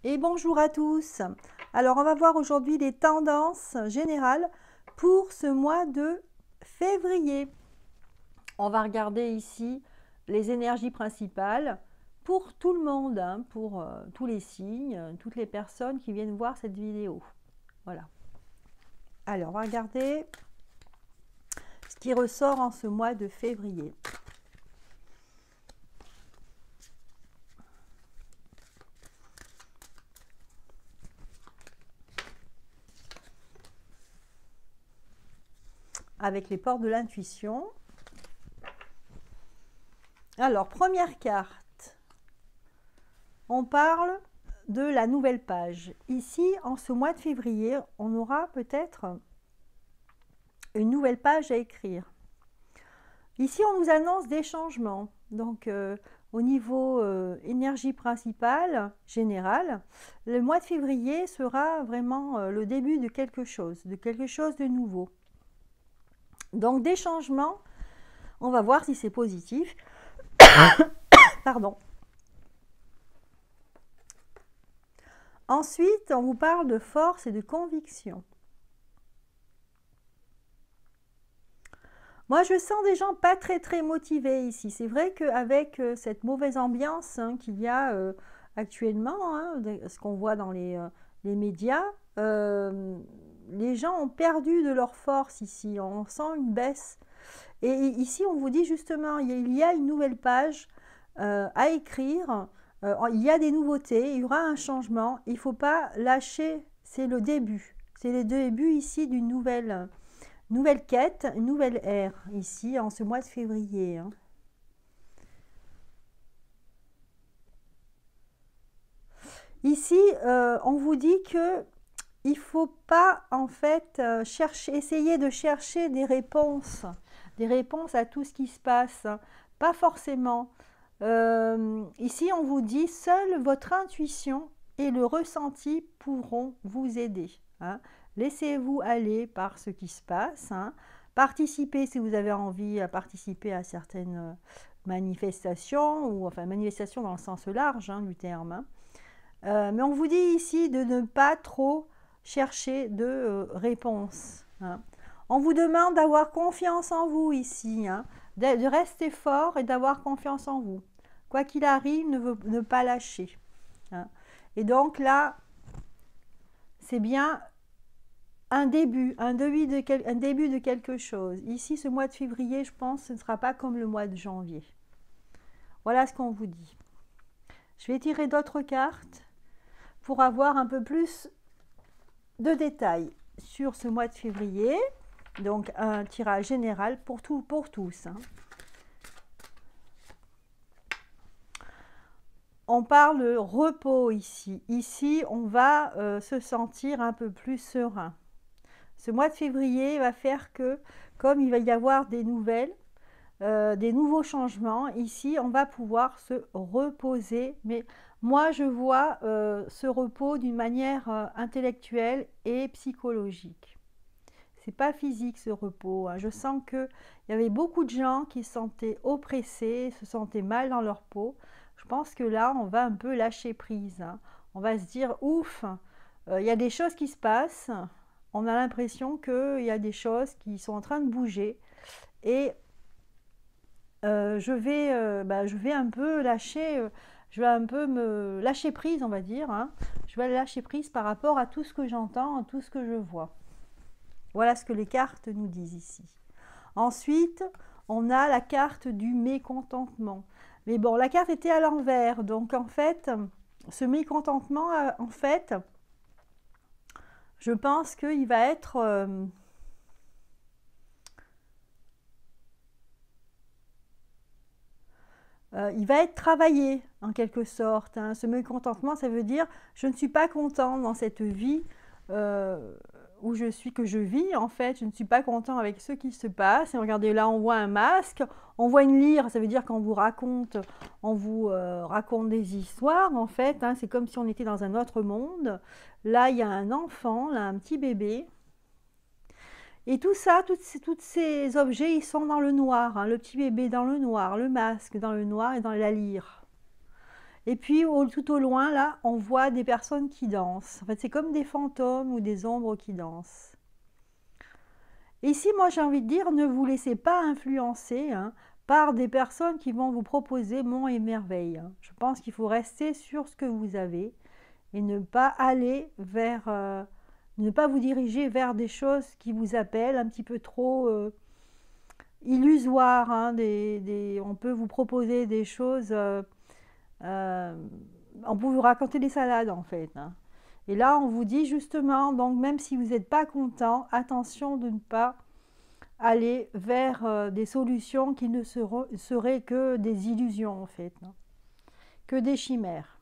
Et bonjour à tous. Alors on va voir aujourd'hui les tendances générales pour ce mois de février. On va regarder ici les énergies principales pour tout le monde, hein, pour tous les signes, toutes les personnes qui viennent voir cette vidéo. Voilà. Alors on va regarder ce qui ressort en ce mois de février. Avec les portes de l'intuition. Alors, première carte. On parle de la nouvelle page. Ici, en ce mois de février, on aura peut-être une nouvelle page à écrire. Ici, on nous annonce des changements. Donc, au niveau énergie principale, générale, le mois de février sera vraiment le début de quelque chose de nouveau. Donc, des changements, on va voir si c'est positif. Pardon. Ensuite, on vous parle de force et de conviction. Moi, je sens des gens pas très motivés ici. C'est vrai qu'avec cette mauvaise ambiance qu'il y a actuellement, ce qu'on voit dans les médias, les gens ont perdu de leur force ici. On sent une baisse. Et ici, on vous dit justement, il y a une nouvelle page à écrire. Il y a des nouveautés, il y aura un changement. Il ne faut pas lâcher, c'est le début. C'est le début ici d'une nouvelle quête, une nouvelle ère, ici, en ce mois de février. Ici, on vous dit que il ne faut pas, en fait, essayer de chercher des réponses à tout ce qui se passe. Pas forcément. Ici, on vous dit, seule votre intuition et le ressenti pourront vous aider. Laissez-vous aller par ce qui se passe. Participez si vous avez envie à participer à certaines manifestations, ou enfin manifestations dans le sens large du terme. Mais on vous dit ici de ne pas trop chercher de réponses. On vous demande d'avoir confiance en vous ici, de rester fort et d'avoir confiance en vous. Quoi qu'il arrive, ne pas lâcher. Et donc là, c'est bien un début de quelque chose. Ici, ce mois de février, je pense, ce ne sera pas comme le mois de janvier. Voilà ce qu'on vous dit. Je vais tirer d'autres cartes pour avoir un peu plus de détails sur ce mois de février. Donc, un tirage général pour tous. On parle de repos ici. Ici, on va se sentir un peu plus serein. Ce mois de février va faire que, comme il va y avoir des nouvelles, des nouveaux changements, ici, on va pouvoir se reposer. Mais moi, je vois ce repos d'une manière intellectuelle et psychologique. C'est pas physique ce repos. Je sens qu'il y avait beaucoup de gens qui se sentaient oppressés, se sentaient mal dans leur peau. Je pense que là, on va un peu lâcher prise. On va se dire, ouf, il y a des choses qui se passent. On a l'impression qu'il y a des choses qui sont en train de bouger. Et je vais un peu lâcher, je vais un peu me lâcher prise, on va dire. Je vais lâcher prise par rapport à tout ce que j'entends, à tout ce que je vois. Voilà ce que les cartes nous disent ici. Ensuite, on a la carte du mécontentement. Mais bon, la carte était à l'envers. Donc, en fait, ce mécontentement, en fait, je pense qu'il va être... il va être travaillé, en quelque sorte. Ce mécontentement, ça veut dire, je ne suis pas content dans cette vie où que je vis, en fait, je ne suis pas content avec ce qui se passe. Et regardez, là, on voit un masque, on voit une lyre, ça veut dire qu'on vous raconte, des histoires, en fait. C'est comme si on était dans un autre monde. Là, il y a un enfant, là, un petit bébé. Et tout ça, tous ces objets, ils sont dans le noir. Le petit bébé dans le noir, le masque dans le noir et dans la lyre. Et puis tout au loin, là, on voit des personnes qui dansent. En fait, c'est comme des fantômes ou des ombres qui dansent. Et ici, moi, j'ai envie de dire, ne vous laissez pas influencer hein, par des personnes qui vont vous proposer monts et merveilles. Je pense qu'il faut rester sur ce que vous avez et ne pas aller vers, ne pas vous diriger vers des choses qui vous appellent un petit peu trop illusoires. Hein, on peut vous proposer des choses, on peut vous raconter des salades en fait. Hein. Et là, on vous dit justement, donc même si vous n'êtes pas content, attention de ne pas aller vers des solutions qui ne seraient que des illusions en fait, hein, que des chimères.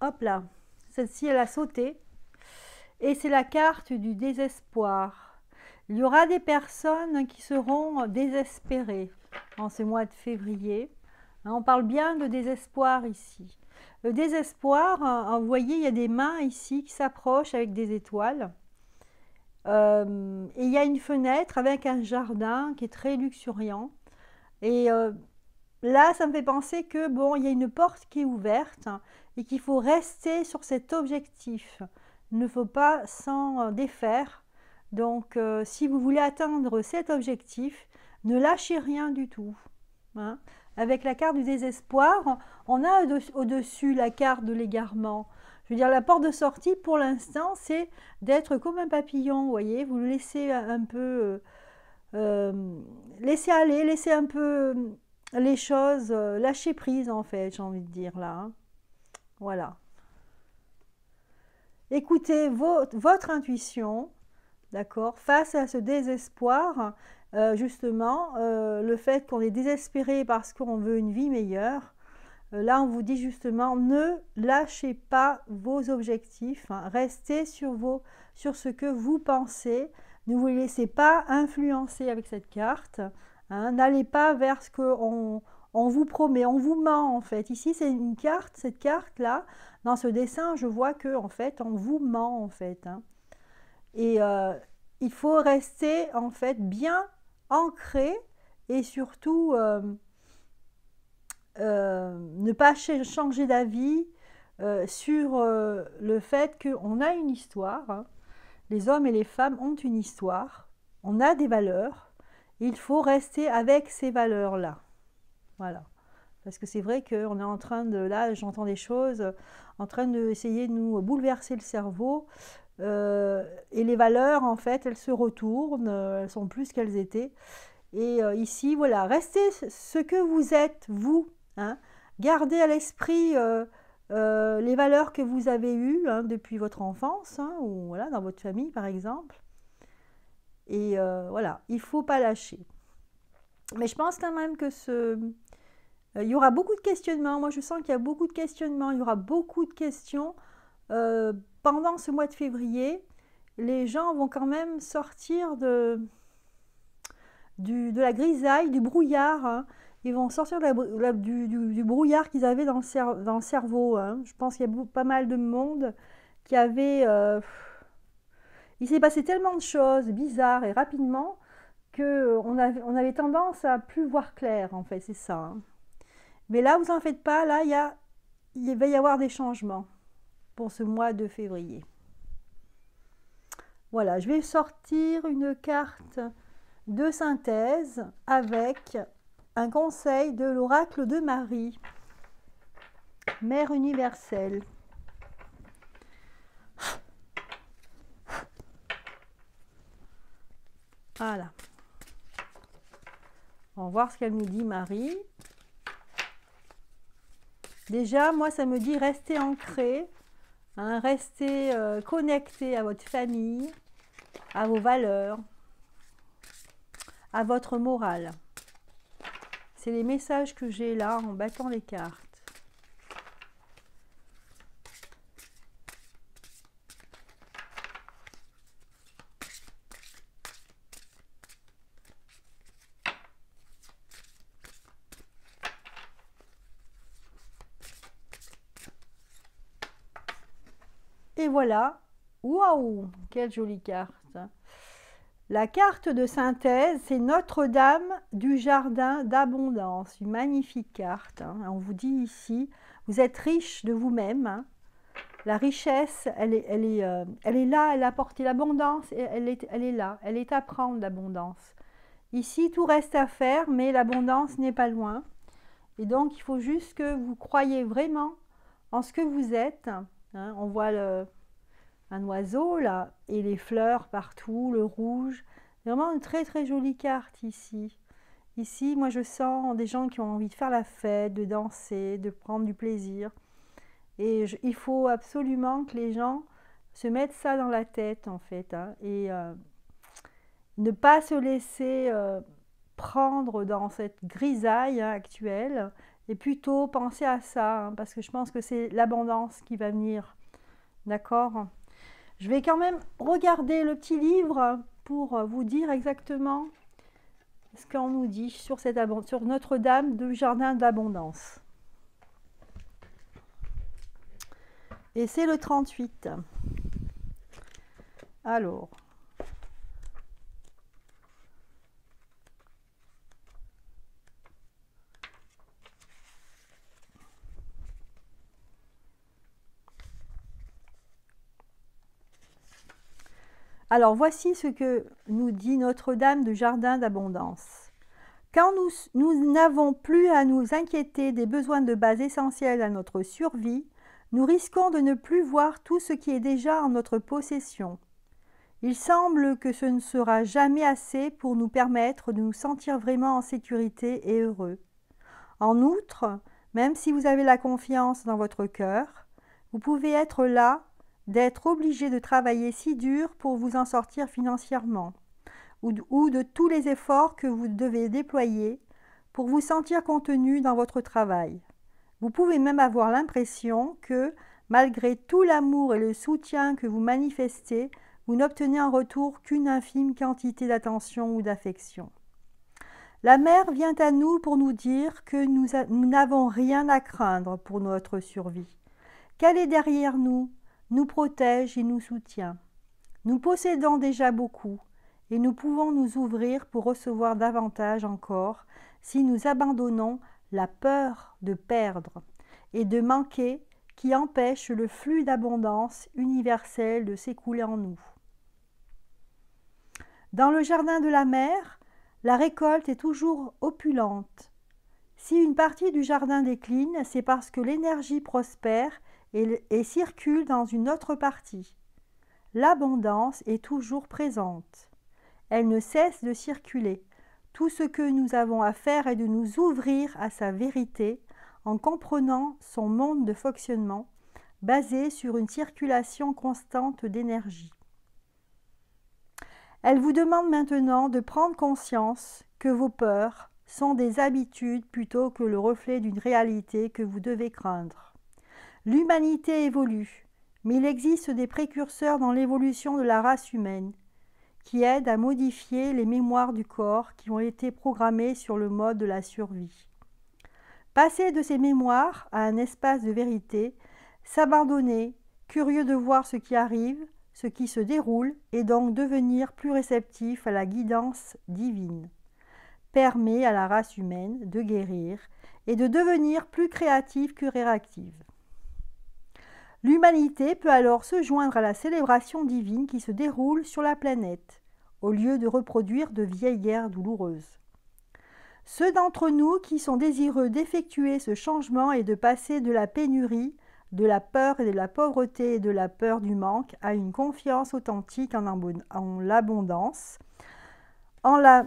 Hop là, celle-ci elle a sauté et c'est la carte du désespoir. Il y aura des personnes qui seront désespérées en ce mois de février. On parle bien de désespoir ici. Le désespoir, vous voyez, il y a des mains ici qui s'approchent avec des étoiles. Et il y a une fenêtre avec un jardin qui est très luxuriant. Et là, ça me fait penser que bon, il y a une porte qui est ouverte et qu'il faut rester sur cet objectif. Il ne faut pas s'en défaire. Donc, si vous voulez atteindre cet objectif, ne lâchez rien du tout. Hein. Avec la carte du désespoir, on a au-dessus la carte de l'égarement. Je veux dire, la porte de sortie, pour l'instant, c'est d'être comme un papillon, vous voyez, vous le laissez un peu... laissez aller, laissez un peu les choses, lâcher prise, en fait, j'ai envie de dire, là. Hein. Voilà. Écoutez votre intuition, d'accord, face à ce désespoir, justement, le fait qu'on est désespéré parce qu'on veut une vie meilleure, là on vous dit justement, ne lâchez pas vos objectifs, hein, restez sur ce que vous pensez, ne vous laissez pas influencer avec cette carte, hein, n'allez pas vers ce qu'on vous promet, on vous ment en fait. Ici c'est une carte, cette carte là, dans ce dessin je vois que en fait on vous ment en fait. Hein. Et il faut rester en fait bien ancré et surtout ne pas changer d'avis sur le fait qu'on a une histoire. Hein. Les hommes et les femmes ont une histoire, on a des valeurs, il faut rester avec ces valeurs-là. Voilà. Parce que c'est vrai qu'on est en train de, là j'entends des choses, en train d'essayer de nous bouleverser le cerveau, et les valeurs en fait elles se retournent, elles sont plus qu'elles étaient. Et ici voilà, restez ce que vous êtes, vous. Hein. Gardez à l'esprit les valeurs que vous avez eues hein, depuis votre enfance, hein, ou voilà, dans votre famille par exemple. Et voilà, il ne faut pas lâcher. Mais je pense quand même que il y aura beaucoup de questionnements. Moi, je sens qu'il y a beaucoup de questionnements. Il y aura beaucoup de questions. Pendant ce mois de février, les gens vont quand même sortir de la grisaille, du brouillard. Hein. Ils vont sortir du brouillard qu'ils avaient dans le cerveau. Hein. Je pense qu'il y a pas mal de monde qui avait... il s'est passé tellement de choses bizarres et rapidement qu'on avait tendance à plus voir clair, en fait, c'est ça. Hein. Mais là, vous en faites pas, là, il va y avoir des changements pour ce mois de février. Voilà, je vais sortir une carte de synthèse avec un conseil de l'oracle de Marie, Mère universelle. Voilà. On va voir ce qu'elle nous dit, Marie. Déjà, moi, ça me dit rester ancré, hein, rester connecté à votre famille, à vos valeurs, à votre morale. C'est les messages que j'ai là en battant les cartes. Et voilà, Waouh, quelle jolie carte. La carte de synthèse, c'est Notre-Dame du Jardin d'Abondance. Une magnifique carte, hein. On vous dit ici, vous êtes riche de vous-même, hein. La richesse, elle est là, elle apporte l'abondance, et elle est là, elle est à prendre, l'abondance. Ici, tout reste à faire, mais l'abondance n'est pas loin. Et donc, il faut juste que vous croyez vraiment en ce que vous êtes, hein. On voit un oiseau là, et les fleurs partout, le rouge. C'est vraiment une très très jolie carte ici. Ici, moi je sens des gens qui ont envie de faire la fête, de danser, de prendre du plaisir. Et il faut absolument que les gens se mettent ça dans la tête en fait, hein, et ne pas se laisser prendre dans cette grisaille, hein, actuelle, et plutôt penser à ça, hein, parce que je pense que c'est l'abondance qui va venir. D'accord? Je vais quand même regarder le petit livre pour vous dire exactement ce qu'on nous dit sur Notre-Dame du Jardin d'Abondance. Et c'est le 38. Alors. Alors voici ce que nous dit Notre-Dame du Jardin d'Abondance. Quand nous n'avons plus à nous inquiéter des besoins de base essentiels à notre survie, nous risquons de ne plus voir tout ce qui est déjà en notre possession. Il semble que ce ne sera jamais assez pour nous permettre de nous sentir vraiment en sécurité et heureux. En outre, même si vous avez la confiance dans votre cœur, vous pouvez être là, d'être obligé de travailler si dur pour vous en sortir financièrement, ou de tous les efforts que vous devez déployer pour vous sentir contenu dans votre travail. Vous pouvez même avoir l'impression que, malgré tout l'amour et le soutien que vous manifestez, vous n'obtenez en retour qu'une infime quantité d'attention ou d'affection. La mère vient à nous pour nous dire que nous n'avons rien à craindre pour notre survie, qu'elle est derrière nous protège et nous soutient. Nous possédons déjà beaucoup, et nous pouvons nous ouvrir pour recevoir davantage encore si nous abandonnons la peur de perdre et de manquer qui empêche le flux d'abondance universelle de s'écouler en nous. Dans le jardin de la mer, la récolte est toujours opulente. Si une partie du jardin décline, c'est parce que l'énergie prospère et circule dans une autre partie. L'abondance est toujours présente. Elle ne cesse de circuler. Tout ce que nous avons à faire est de nous ouvrir à sa vérité en comprenant son monde de fonctionnement basé sur une circulation constante d'énergie. Elle vous demande maintenant de prendre conscience que vos peurs sont des habitudes plutôt que le reflet d'une réalité que vous devez craindre. L'humanité évolue, mais il existe des précurseurs dans l'évolution de la race humaine qui aident à modifier les mémoires du corps qui ont été programmées sur le mode de la survie. Passer de ces mémoires à un espace de vérité, s'abandonner, curieux de voir ce qui arrive, ce qui se déroule, et donc devenir plus réceptif à la guidance divine, permet à la race humaine de guérir et de devenir plus créative que réactive. L'humanité peut alors se joindre à la célébration divine qui se déroule sur la planète, au lieu de reproduire de vieilles guerres douloureuses. Ceux d'entre nous qui sont désireux d'effectuer ce changement et de passer de la pénurie, de la peur et de la pauvreté et de la peur du manque à une confiance authentique en l'abondance, en la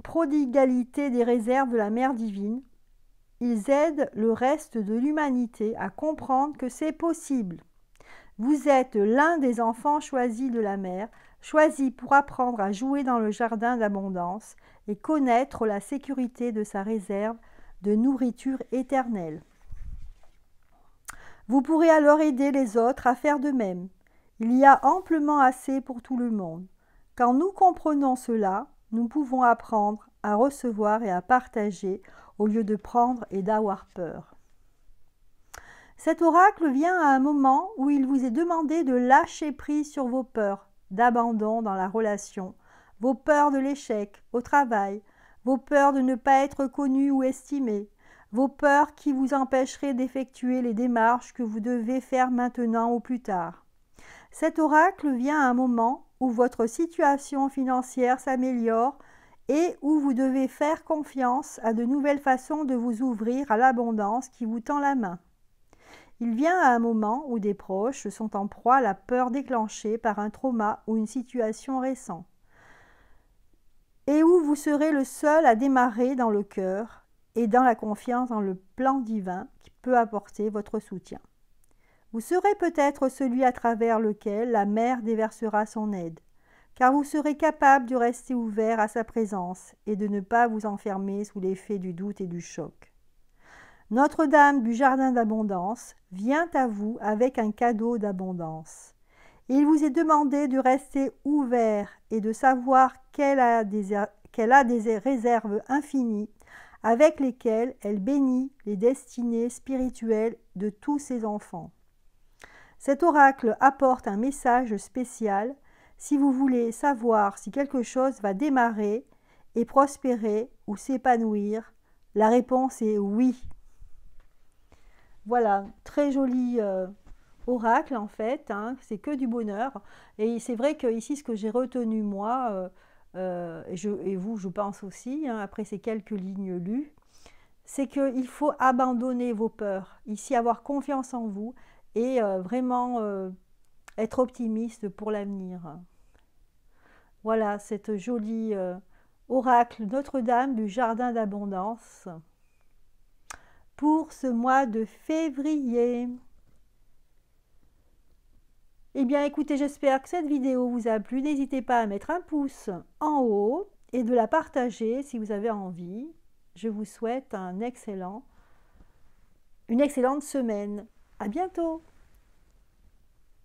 prodigalité des réserves de la Mère divine, ils aident le reste de l'humanité à comprendre que c'est possible. Vous êtes l'un des enfants choisis de la Mère, choisis pour apprendre à jouer dans le jardin d'abondance et connaître la sécurité de sa réserve de nourriture éternelle. Vous pourrez alors aider les autres à faire de même. Il y a amplement assez pour tout le monde. Quand nous comprenons cela, nous pouvons apprendre à recevoir et à partager au lieu de prendre et d'avoir peur. Cet oracle vient à un moment où il vous est demandé de lâcher prise sur vos peurs d'abandon dans la relation, vos peurs de l'échec au travail, vos peurs de ne pas être connu ou estimé, vos peurs qui vous empêcheraient d'effectuer les démarches que vous devez faire maintenant ou plus tard. Cet oracle vient à un moment où votre situation financière s'améliore et où vous devez faire confiance à de nouvelles façons de vous ouvrir à l'abondance qui vous tend la main. Il vient à un moment où des proches sont en proie à la peur déclenchée par un trauma ou une situation récente, et où vous serez le seul à démarrer dans le cœur et dans la confiance dans le plan divin qui peut apporter votre soutien. Vous serez peut-être celui à travers lequel la mer déversera son aide, car vous serez capable de rester ouvert à sa présence et de ne pas vous enfermer sous l'effet du doute et du choc. Notre-Dame du Jardin d'Abondance vient à vous avec un cadeau d'abondance. Il vous est demandé de rester ouvert et de savoir qu'elle a des réserves infinies avec lesquelles elle bénit les destinées spirituelles de tous ses enfants. Cet oracle apporte un message spécial si vous voulez savoir si quelque chose va démarrer et prospérer ou s'épanouir. La réponse est oui. Voilà, très joli oracle en fait, hein, c'est que du bonheur. Et c'est vrai que ici, ce que j'ai retenu moi, et vous, je pense aussi, hein, après ces quelques lignes lues, c'est qu'il faut abandonner vos peurs, ici avoir confiance en vous et vraiment être optimiste pour l'avenir. Voilà, cette jolie oracle Notre-Dame du Jardin d'Abondance pour ce mois de février. Eh bien écoutez, j'espère que cette vidéo vous a plu. N'hésitez pas à mettre un pouce en haut et de la partager si vous avez envie. Je vous souhaite une excellente semaine. À bientôt!